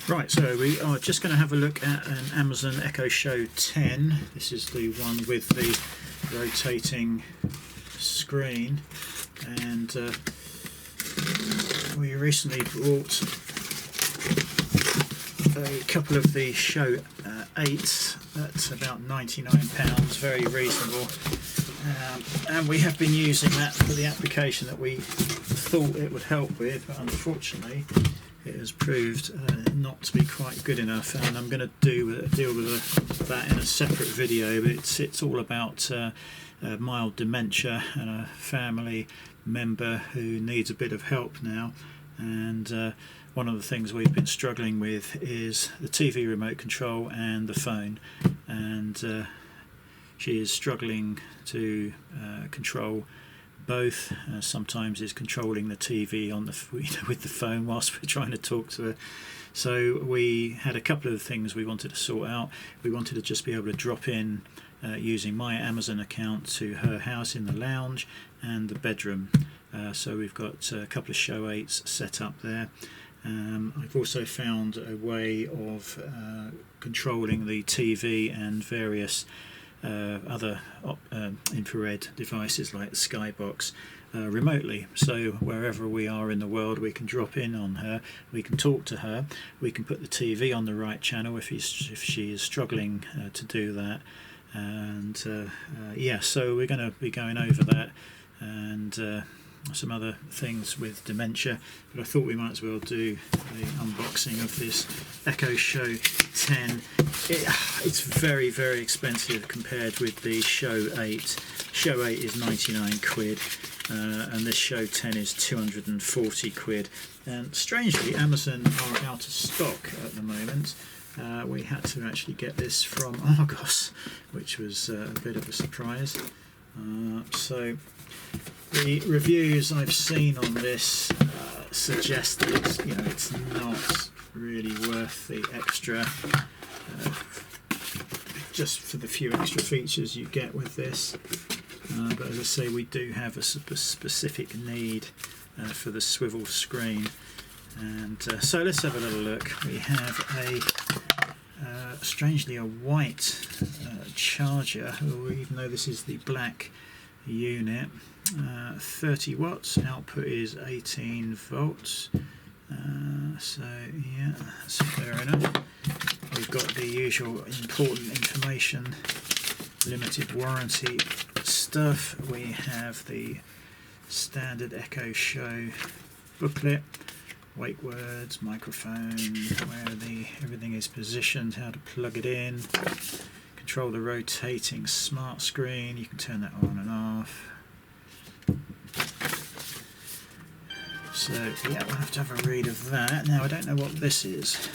Right, so we are just going to have a look at an Amazon Echo Show 10. This is the one with the rotating screen, and we recently bought a couple of the Show 8s at about £99, very reasonable, and we have been using that for the application that we thought it would help with, but unfortunately it has proved not to be quite good enough, and I'm going to deal with that in a separate video. But it's all about mild dementia and a family member who needs a bit of help now, and one of the things we've been struggling with is the TV remote control and the phone, and she is struggling to control both. Sometimes is controlling the TV on the with the phone whilst we're trying to talk to her. So we had a couple of things we wanted to sort out. We wanted to just be able to drop in using my Amazon account to her house in the lounge and the bedroom. So we've got a couple of Show 8s set up there. I've also found a way of controlling the TV and various other infrared devices like the Skybox remotely, so wherever we are in the world we can drop in on her, we can talk to her, we can put the TV on the right channel if she is struggling to do that, and yeah, so we're going to be going over that and some other things with dementia, but I thought we might as well do the unboxing of this Echo Show 10. It's very, very expensive compared with the Show 8. Show 8 is 99 quid, and this Show 10 is 240 quid. And strangely, Amazon are out of stock at the moment. We had to actually get this from Argos, which was a bit of a surprise. So the reviews I've seen on this suggest that it's not really worth the extra, just for the few extra features you get with this. But as I say, we do have a specific need for the swivel screen, and so let's have a little look. We have a strangely a white charger, even though this is the black unit. 30 watts, output is 18 volts, so yeah, that's fair enough. We've got the usual important information, limited warranty stuff. We have the standard Echo Show booklet, wake words, microphone, where everything is positioned, how to plug it in, control the rotating smart screen, you can turn that on and off. So yeah, we'll have to have a read of that. Now I don't know what this is.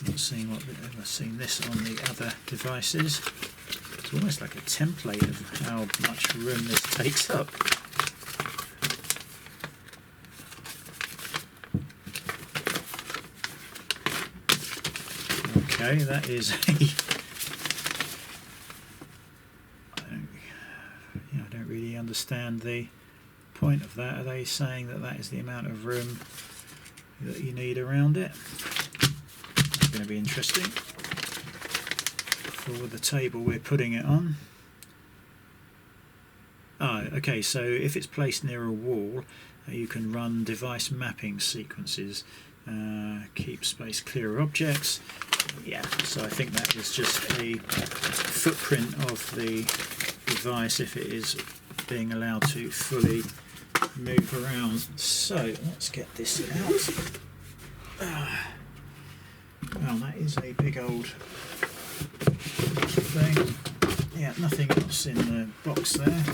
I've not seen this on the other devices. It's almost like a template of how much room this takes up. Okay, that is I don't really understand the point of that. Are they saying that that is the amount of room that you need around it? That's going to be interesting for the table we're putting it on. Okay, so if it's placed near a wall, you can run device mapping sequences, keep space clear of objects. Yeah, so I think that was just a footprint of the device if it is being allowed to fully move around. So let's get this out. Well, that is a big old thing. Yeah, nothing else in the box there.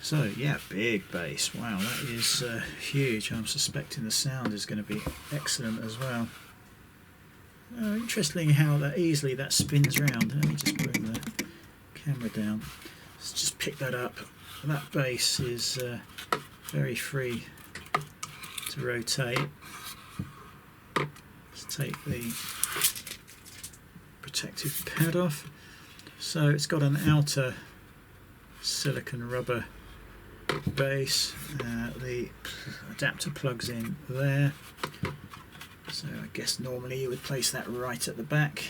So yeah, big bass. Wow, that is huge. I'm suspecting the sound is going to be excellent as well. Interesting how easily that spins around. Let me just bring the camera down. Let's just pick that up. That bass is very free to rotate. Let's take the protective pad off. So it's got an outer silicone rubber base. The adapter plugs in there, so I guess normally you would place that right at the back,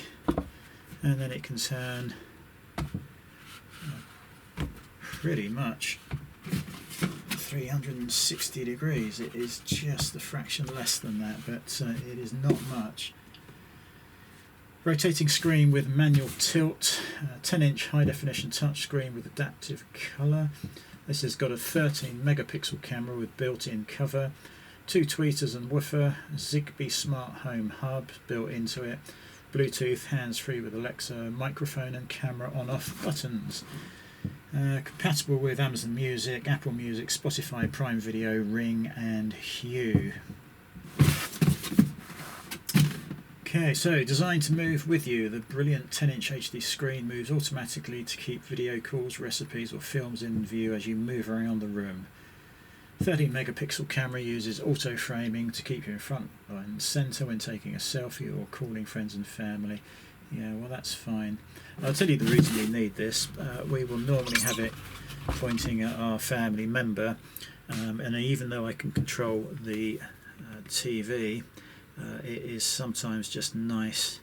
and then it can turn pretty much 360 degrees. It is just a fraction less than that, but it is not much. Rotating screen with manual tilt, 10-inch high definition touchscreen with adaptive colour. This has got a 13 megapixel camera with built-in cover, 2 tweeters and woofer, Zigbee smart home hub built into it, Bluetooth, hands-free with Alexa, microphone and camera on-off buttons. Compatible with Amazon Music, Apple Music, Spotify, Prime Video, Ring and Hue. Okay, so designed to move with you, the brilliant 10-inch HD screen moves automatically to keep video calls, recipes or films in view as you move around the room. 13 megapixel camera uses auto framing to keep you in front and centre when taking a selfie or calling friends and family. Yeah, well that's fine. I'll tell you the reason we need this. We will normally have it pointing at our family member, and even though I can control the TV, it is sometimes just nice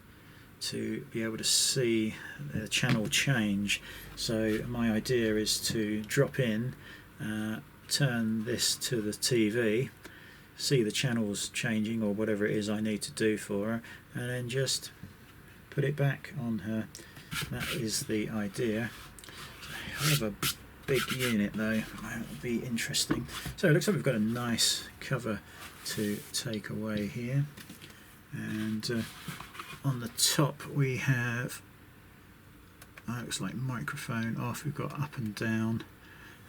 to be able to see the channel change. So my idea is to drop in, turn this to the TV, see the channels changing or whatever it is I need to do for her, and then just put it back on her. That is the idea. I have a big unit though, that will be interesting. So it looks like we've got a nice cover to take away here, and on the top we have, looks like microphone off, we've got up and down,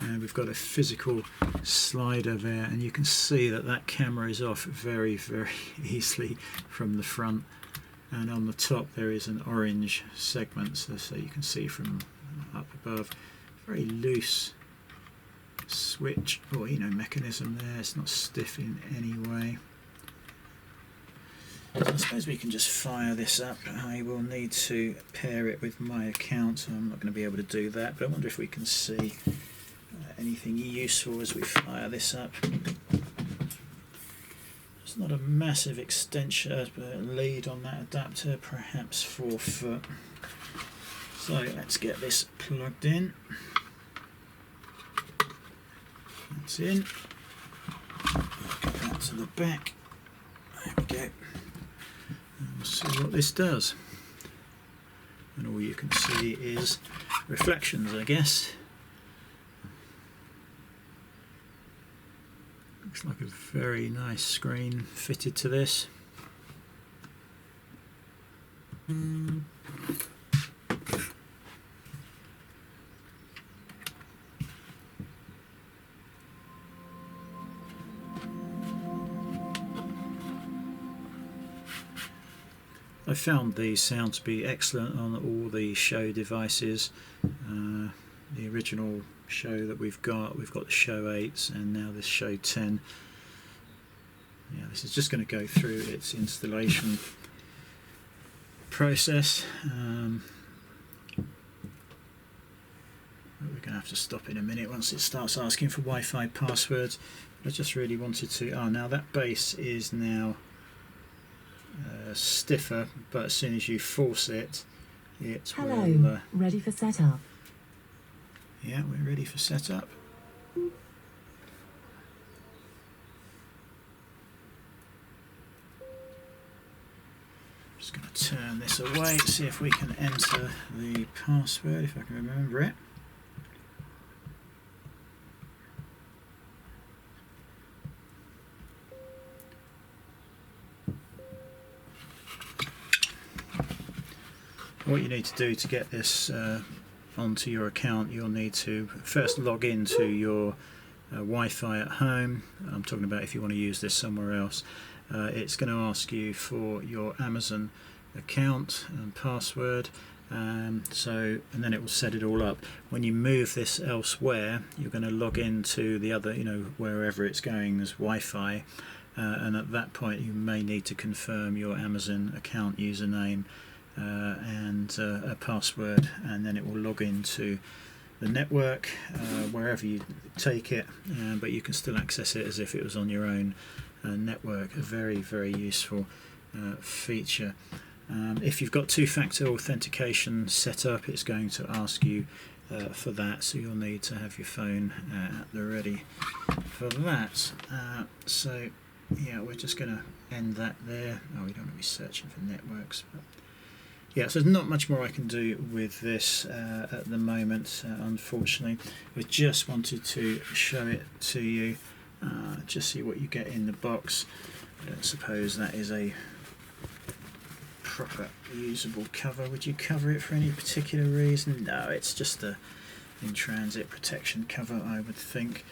and we've got a physical slider there, and you can see that that camera is off very easily from the front, and on the top there is an orange segment, so you can see from up above. Very loose switch or mechanism there, it's not stiff in any way. So I suppose we can just fire this up. I will need to pair it with my account, so I'm not going to be able to do that, but I wonder if we can see anything useful as we fire this up. It's not a massive extension lead on that adapter, perhaps 4 foot. So let's get this plugged in. That's in. Go back to the back. There we go. And we'll see what this does. And all you can see is reflections, I guess. Looks like a very nice screen fitted to this. I found the sound to be excellent on all the show devices. The original show that we've got the show 8s and now this show 10. Yeah, this is just going to go through its installation process. We're going to have to stop in a minute once it starts asking for Wi-Fi passwords. But I just really wanted to, now that base is now stiffer, but as soon as you force it, it will... ready for setup. Yeah, we're ready for setup. Just going to turn this away, see if we can enter the password, if I can remember it. What you need to do to get this onto your account, you'll need to first log into your Wi-Fi at home. I'm talking about if you want to use this somewhere else. It's going to ask you for your Amazon account and password, and then it will set it all up. When you move this elsewhere, you're going to log into the other, wherever it's going as Wi-Fi, and at that point you may need to confirm your Amazon account username and a password, and then it will log into the network wherever you take it, but you can still access it as if it was on your own network. A very, very useful feature. If you've got two-factor authentication set up, it's going to ask you for that, so you'll need to have your phone at the ready for that. So yeah, we're just going to end that there. Oh, we don't want to be searching for networks, but yeah, so there's not much more I can do with this at the moment, unfortunately. I just wanted to show it to you, just see what you get in the box. I don't suppose that is a proper usable cover. Would you cover it for any particular reason? No, it's just a in-transit protection cover, I would think.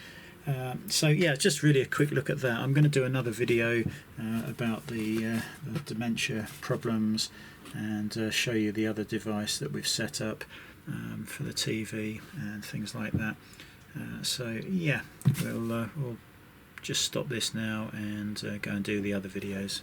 So yeah, just really a quick look at that. I'm going to do another video about the dementia problems and show you the other device that we've set up for the TV and things like that. So yeah, we'll just stop this now and go and do the other videos.